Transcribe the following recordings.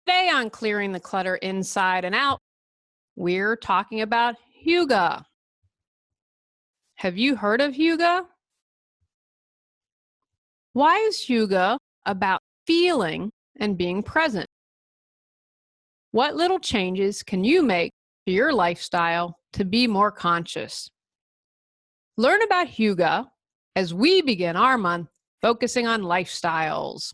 Today on Clearing the Clutter Inside and Out, we're talking about hygge. Have you heard of hygge? Why is hygge about feeling and being present? What little changes can you make to your lifestyle to be more conscious? Learn about hygge as we begin our month focusing on lifestyles.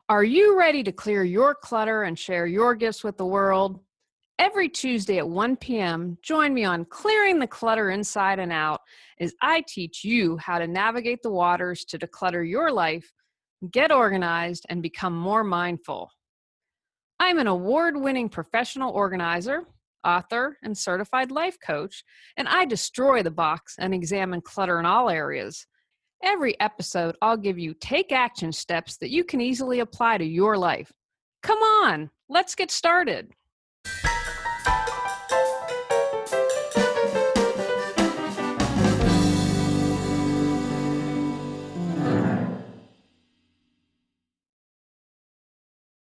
Are you ready to clear your clutter and share your gifts with the world? Every Tuesday at 1 p.m., join me on Clearing the Clutter Inside and Out as I teach you how to navigate the waters to declutter your life, get organized, and become more mindful. I'm an award-winning professional organizer, author, and certified life coach, and I destroy the box and examine clutter in all areas. Every episode, I'll give you take action steps that you can easily apply to your life. Come on, let's get started.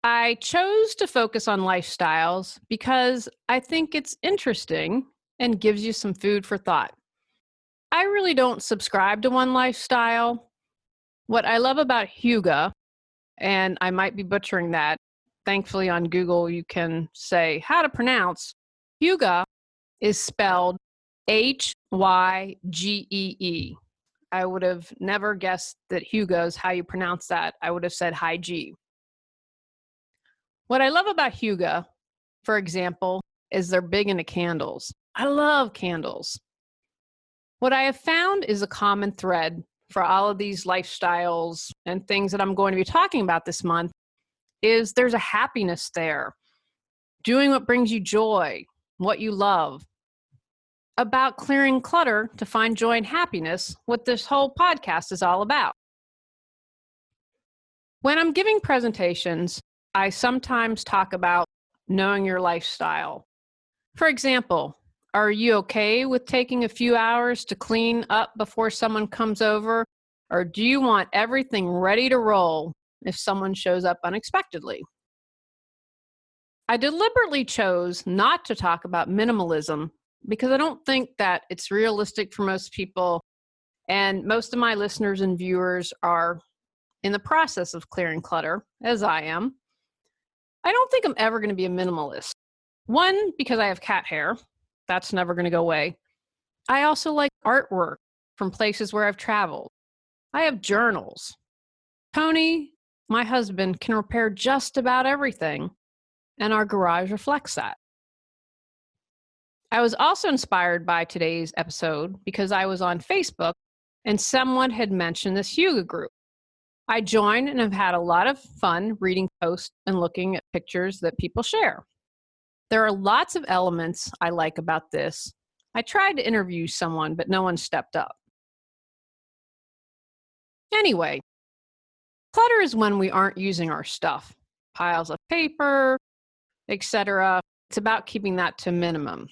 I chose to focus on lifestyles because I think it's interesting and gives you some food for thought. I really don't subscribe to one lifestyle. What I love about hygge, and I might be butchering that, thankfully on Google you can say how to pronounce, hygge is spelled Hygee. I would have never guessed that hygge is how you pronounce that. I would have said hygee. What I love about hygge, for example, is they're big into candles. I love candles. What I have found is a common thread for all of these lifestyles and things that I'm going to be talking about this month is there's a happiness there. Doing what brings you joy, what you love. About clearing clutter to find joy and happiness, what this whole podcast is all about. When I'm giving presentations, I sometimes talk about knowing your lifestyle. For example, are you okay with taking a few hours to clean up before someone comes over? Or do you want everything ready to roll if someone shows up unexpectedly? I deliberately chose not to talk about minimalism because I don't think that it's realistic for most people. And most of my listeners and viewers are in the process of clearing clutter, as I am. I don't think I'm ever going to be a minimalist. One, because I have cat hair. That's never going to go away. I also like artwork from places where I've traveled. I have journals. Tony, my husband, can repair just about everything, and our garage reflects that. I was also inspired by today's episode because I was on Facebook and someone had mentioned this hygge group. I joined and have had a lot of fun reading posts and looking at pictures that people share. There are lots of elements I like about this. I tried to interview someone, but no one stepped up. Anyway, clutter is when we aren't using our stuff. Piles of paper, etc. It's about keeping that to a minimum.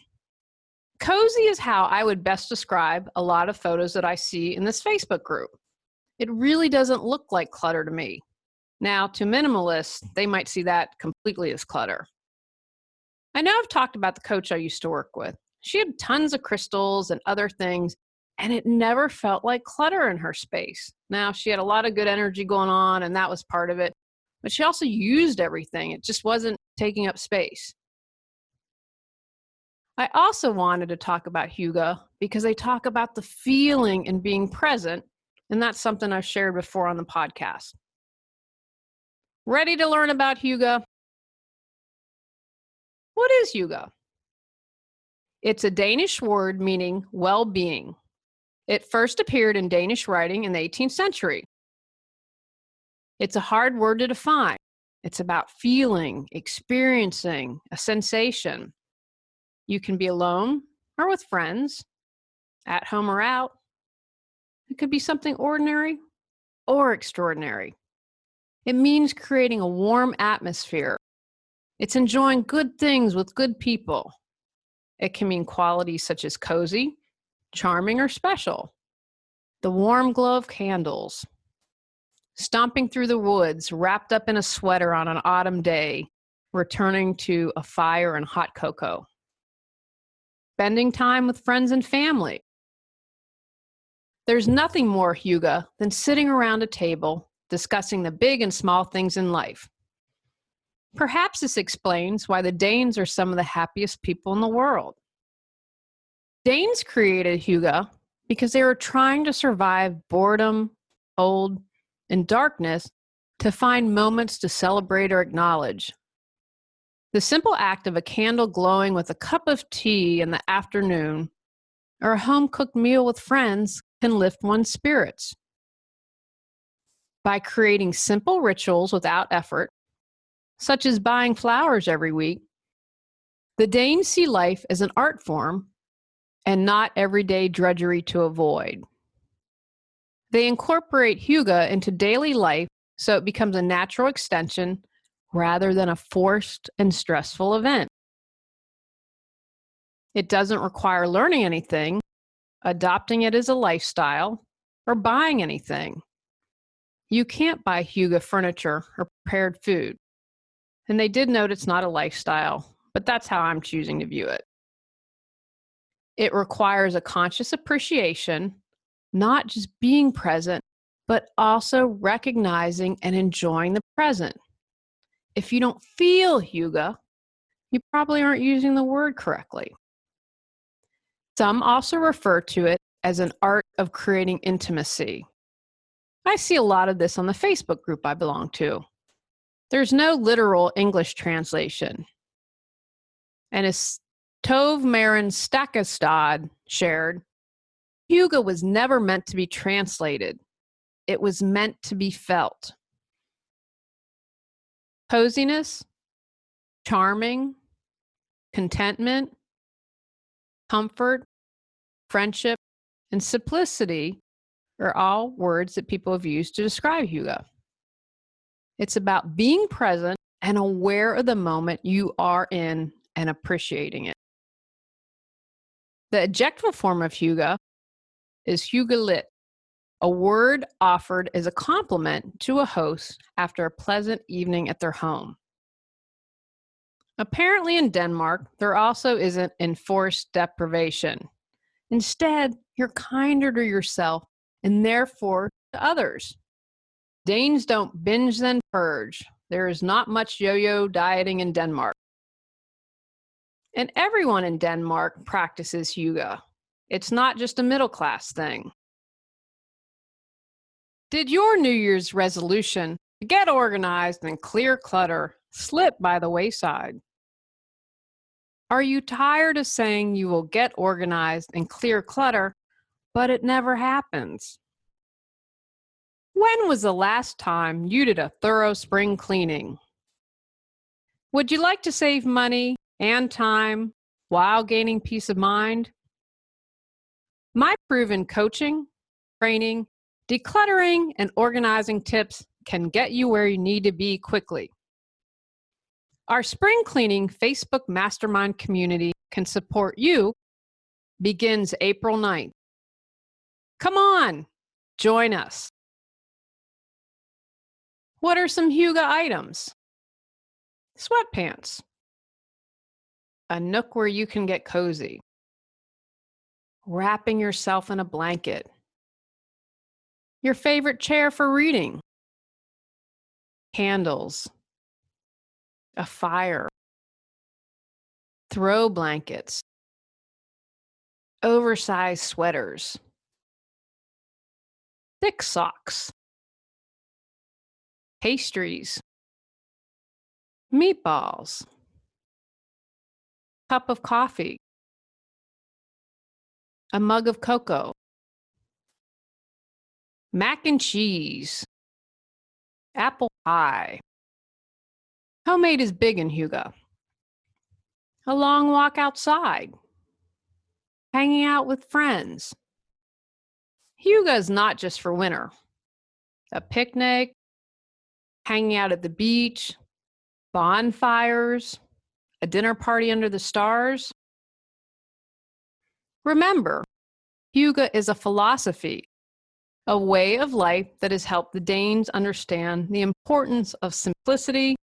Cozy is how I would best describe a lot of photos that I see in this Facebook group. It really doesn't look like clutter to me. Now, to minimalists, they might see that completely as clutter. I know I've talked about the coach I used to work with. She had tons of crystals and other things, and it never felt like clutter in her space. Now, she had a lot of good energy going on, and that was part of it, but she also used everything. It just wasn't taking up space. I also wanted to talk about hygge because they talk about the feeling and being present, and that's something I've shared before on the podcast. Ready to learn about hygge? What is hygge? It's a Danish word meaning well-being. It first appeared in Danish writing in the 18th century. It's a hard word to define. It's about feeling, experiencing a sensation. You can be alone or with friends, at home or out. It could be something ordinary or extraordinary. It means creating a warm atmosphere. It's enjoying good things with good people. It can mean qualities such as cozy, charming, or special. The warm glow of candles. Stomping through the woods, wrapped up in a sweater on an autumn day, returning to a fire and hot cocoa. Spending time with friends and family. There's nothing more hygge than sitting around a table discussing the big and small things in life. Perhaps this explains why the Danes are some of the happiest people in the world. Danes created hygge because they were trying to survive boredom, cold, and darkness to find moments to celebrate or acknowledge. The simple act of a candle glowing with a cup of tea in the afternoon or a home-cooked meal with friends can lift one's spirits. By creating simple rituals without effort, such as buying flowers every week, the Danes see life as an art form and not everyday drudgery to avoid. They incorporate hygge into daily life so it becomes a natural extension rather than a forced and stressful event. It doesn't require learning anything, adopting it as a lifestyle, or buying anything. You can't buy hygge furniture or prepared food. And they did note it's not a lifestyle, but that's how I'm choosing to view it. It requires a conscious appreciation, not just being present, but also recognizing and enjoying the present. If you don't feel hygge, you probably aren't using the word correctly. Some also refer to it as an art of creating intimacy. I see a lot of this on the Facebook group I belong to. There's no literal English translation. And as Tove Maren Stakestad shared, hygge was never meant to be translated. It was meant to be felt. Coziness, charming, contentment, comfort, friendship, and simplicity are all words that people have used to describe hygge. It's about being present and aware of the moment you are in and appreciating it. The adjective form of hygge is hyggeligt, a word offered as a compliment to a host after a pleasant evening at their home. Apparently in Denmark, there also isn't enforced deprivation. Instead, you're kinder to yourself and therefore to others. Danes don't binge then purge. There is not much yo-yo dieting in Denmark. And everyone in Denmark practices hygge. It's not just a middle-class thing. Did your New Year's resolution to get organized and clear clutter slip by the wayside? Are you tired of saying you will get organized and clear clutter, but it never happens? When was the last time you did a thorough spring cleaning? Would you like to save money and time while gaining peace of mind? My proven coaching, training, decluttering, and organizing tips can get you where you need to be quickly. Our spring cleaning Facebook mastermind community can support you. Begins April 9th. Come on, join us. What are some hygge items? Sweatpants. A nook where you can get cozy. Wrapping yourself in a blanket. Your favorite chair for reading. Candles. A fire. Throw blankets. Oversized sweaters. Thick socks. Pastries. Meatballs. Cup of coffee. A mug of cocoa. Mac and cheese. Apple pie. Homemade is big in hygge. A long walk outside. Hanging out with friends. Hygge is not just for winter. A picnic, hanging out at the beach, bonfires, a dinner party under the stars. Remember, hygge is a philosophy, a way of life that has helped the Danes understand the importance of simplicity,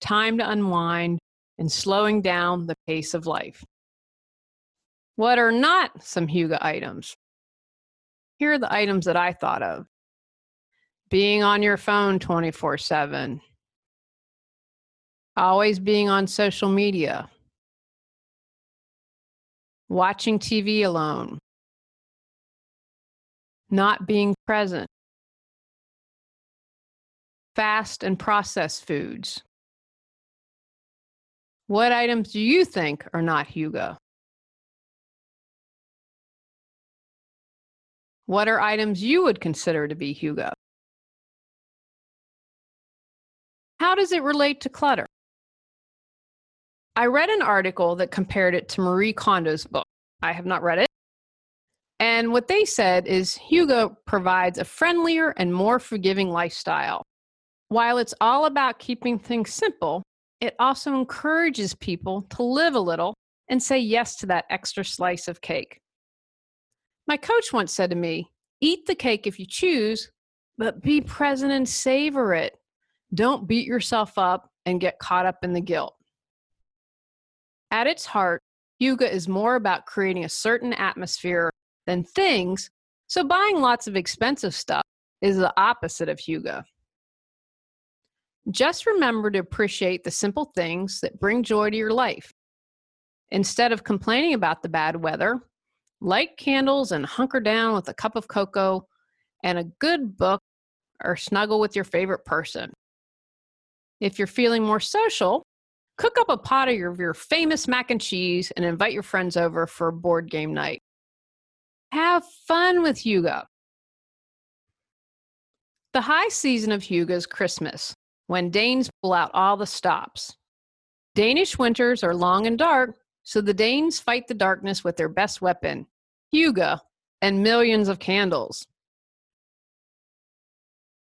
time to unwind, and slowing down the pace of life. What are not some hygge items? Here are the items that I thought of. Being on your phone 24/7. Always being on social media. Watching TV alone. Not being present. Fast and processed foods. What items do you think are not hygge? What are items you would consider to be hygge? How does it relate to clutter? I read an article that compared it to Marie Kondo's book. I have not read it. And what they said is hygge provides a friendlier and more forgiving lifestyle. While it's all about keeping things simple, it also encourages people to live a little and say yes to that extra slice of cake. My coach once said to me, "Eat the cake if you choose, but be present and savor it. Don't beat yourself up and get caught up in the guilt." At its heart, hygge is more about creating a certain atmosphere than things, so buying lots of expensive stuff is the opposite of hygge. Just remember to appreciate the simple things that bring joy to your life. Instead of complaining about the bad weather, light candles and hunker down with a cup of cocoa and a good book or snuggle with your favorite person. If you're feeling more social, cook up a pot of your famous mac and cheese and invite your friends over for a board game night. Have fun with hygge. The high season of hygge is Christmas, when Danes pull out all the stops. Danish winters are long and dark, so the Danes fight the darkness with their best weapon, hygge, and millions of candles.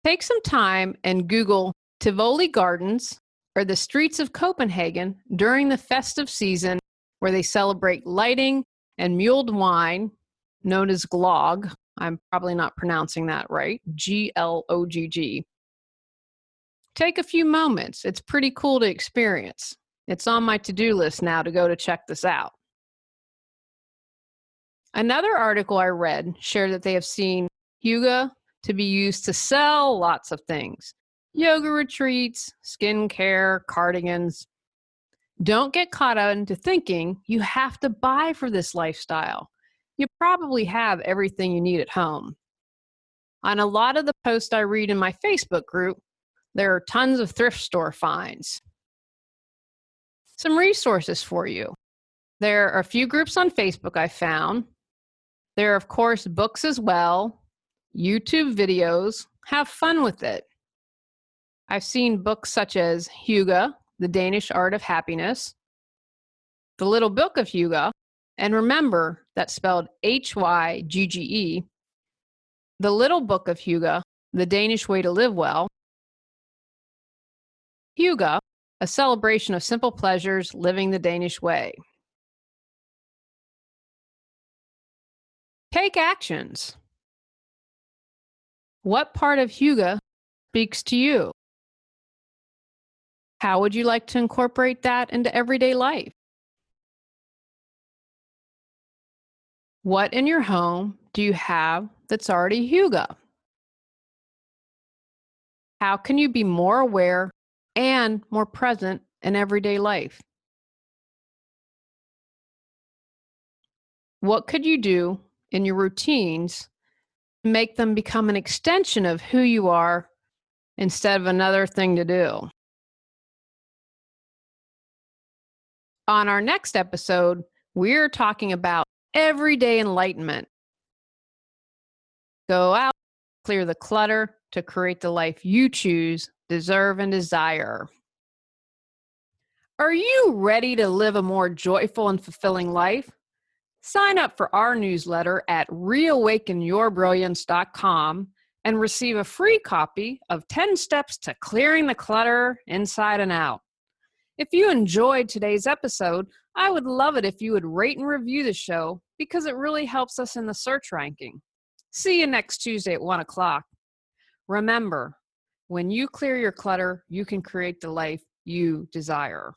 Take some time and Google Tivoli Gardens or the streets of Copenhagen during the festive season where they celebrate lighting and mulled wine, known as gløgg. I'm probably not pronouncing that right, Glogg. Take a few moments. It's pretty cool to experience. It's on my to-do list now to go to check this out. Another article I read shared that they have seen hygge to be used to sell lots of things. Yoga retreats, skincare, cardigans. Don't get caught into thinking you have to buy for this lifestyle. You probably have everything you need at home. On a lot of the posts I read in my Facebook group, there are tons of thrift store finds. Some resources for you. There are a few groups on Facebook I found. There are, of course, books as well, YouTube videos. Have fun with it. I've seen books such as Hygge, The Danish Art of Happiness, The Little Book of Hygge, and remember, that's spelled Hygge, The Little Book of Hygge, The Danish Way to Live Well, Hygge, a celebration of simple pleasures, living the Danish way. Take actions. What part of hygge speaks to you? How would you like to incorporate that into everyday life? What in your home do you have that's already hygge? How can you be more aware and more present in everyday life? What could you do in your routines to make them become an extension of who you are instead of another thing to do? On our next episode, we're talking about everyday enlightenment. Go out, clear the clutter to create the life you choose, deserve, and desire. Are you ready to live a more joyful and fulfilling life? Sign up for our newsletter at reawakenyourbrilliance.com and receive a free copy of 10 Steps to Clearing the Clutter Inside and Out. If you enjoyed today's episode, I would love it if you would rate and review the show because it really helps us in the search ranking. See you next Tuesday at 1 o'clock. Remember, when you clear your clutter, you can create the life you desire.